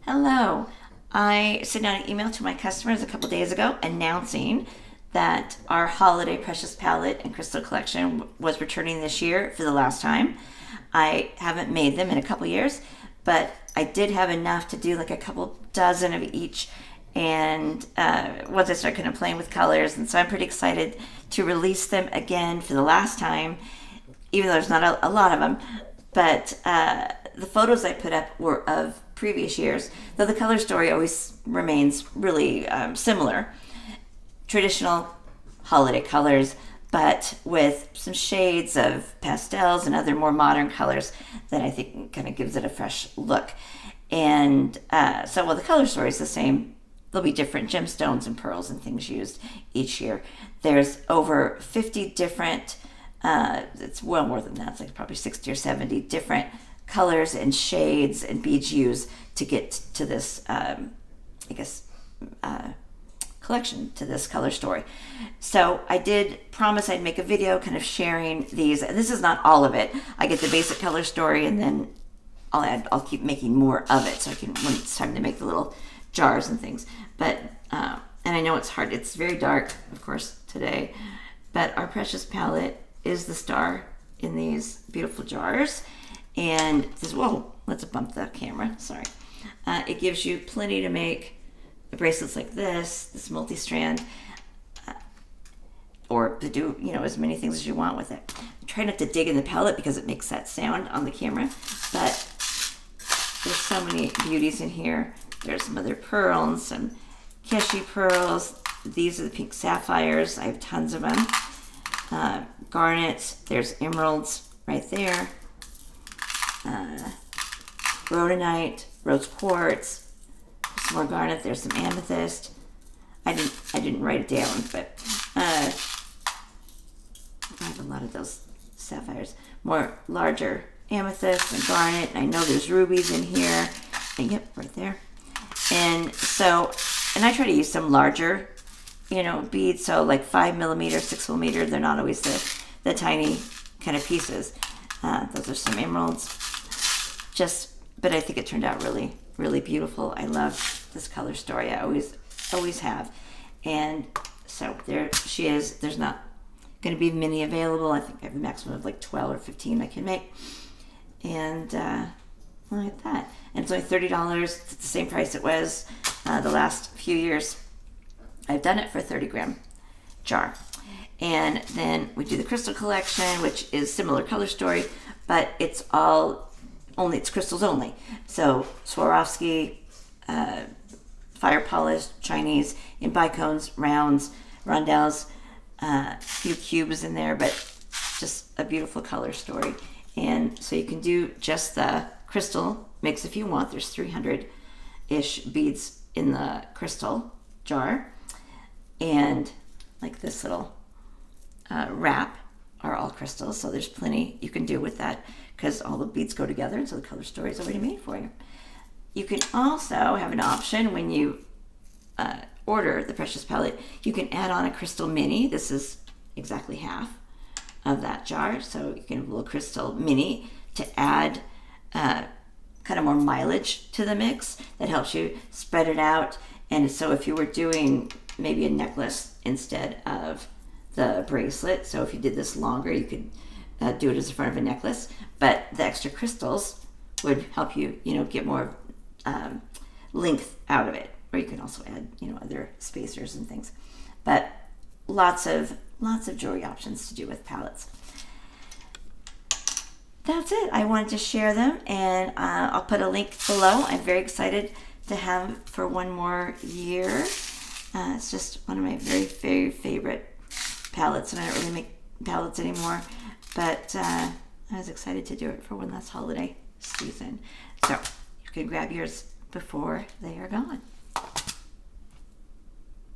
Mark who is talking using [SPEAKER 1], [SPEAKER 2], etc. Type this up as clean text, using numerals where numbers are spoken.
[SPEAKER 1] Hello. I sent out an email to my customers a couple days ago announcing that our holiday precious palette and crystal collection was returning this year for the last time. I haven't made them in a couple years, but I did have enough to do like a couple dozen of each. And once I start kind of playing with colors, and so I'm pretty excited to release them again for the last time, even though there's not a lot of them. But the photos I put up were of previous years, though the color story always remains really similar. Traditional holiday colors, but with some shades of pastels and other more modern colors that I think kind of gives it a fresh look. And so while the color story is the same, there'll be different gemstones and pearls and things used each year. There's over 50 different, it's well more than that, it's like probably 60 or 70 different colors and shades and beads used to get to this, collection, to this color story. So I did promise I'd make a video kind of sharing these. This is not all of it. I get the basic color story and then I'll keep making more of it so I can, when it's time to make the little jars and things. But, and I know it's hard. It's very dark, of course, today. But our precious palette is the star in these beautiful jars. And this, whoa, let's bump the camera, sorry. It gives you plenty to make bracelets like this multi-strand, or to do, as many things as you want with it. Try not to dig in the palette because it makes that sound on the camera, but there's so many beauties in here. There's some other pearls, some keshi pearls. These are the pink sapphires. I have tons of them. Garnets, there's emeralds right there. Rhodonite, rose quartz, some more garnet. There's some amethyst. I didn't write it down, but I have a lot of those sapphires. More larger amethyst and garnet. I know there's rubies in here. And yep, right there. And so, and I try to use some larger, beads. So like 5mm, 6mm. They're not always the tiny kind of pieces. Those are some emeralds. But I think it turned out really, really beautiful. I love this color story. I always have. And so there she is. There's not going to be many available. I think I have a maximum of like 12 or 15 I can make. And look at that. And it's only $30. It's the same price it was the last few years. I've done it for a 30-gram jar. And then we do the crystal collection, which is similar color story, but it's crystals only. So Swarovski, fire polished, Chinese, in bicones, rounds, rondelles, a few cubes in there, but just a beautiful color story. And so you can do just the crystal mix if you want. There's 300-ish beads in the crystal jar. And like this little wrap are all crystals, so there's plenty you can do with that because all the beads go together, and so the color story is already made for you. You can also have an option when you order the precious palette. You can add on a crystal mini. This is exactly half of that jar, so you can have a little crystal mini to add kind of more mileage to the mix that helps you spread it out. And so if you were doing maybe a necklace instead of the bracelet, so if you did this longer, you could do it as the front of a necklace, but the extra crystals would help you, get more length out of it. Or you can also add, other spacers and things. But lots of jewelry options to do with palettes. That's it. I wanted to share them, and I'll put a link below. I'm very excited to have for one more year. It's just one of my very, very favorite palettes, and I don't really make palettes anymore, but I was excited to do it for one last holiday season. So you can grab yours before they are gone.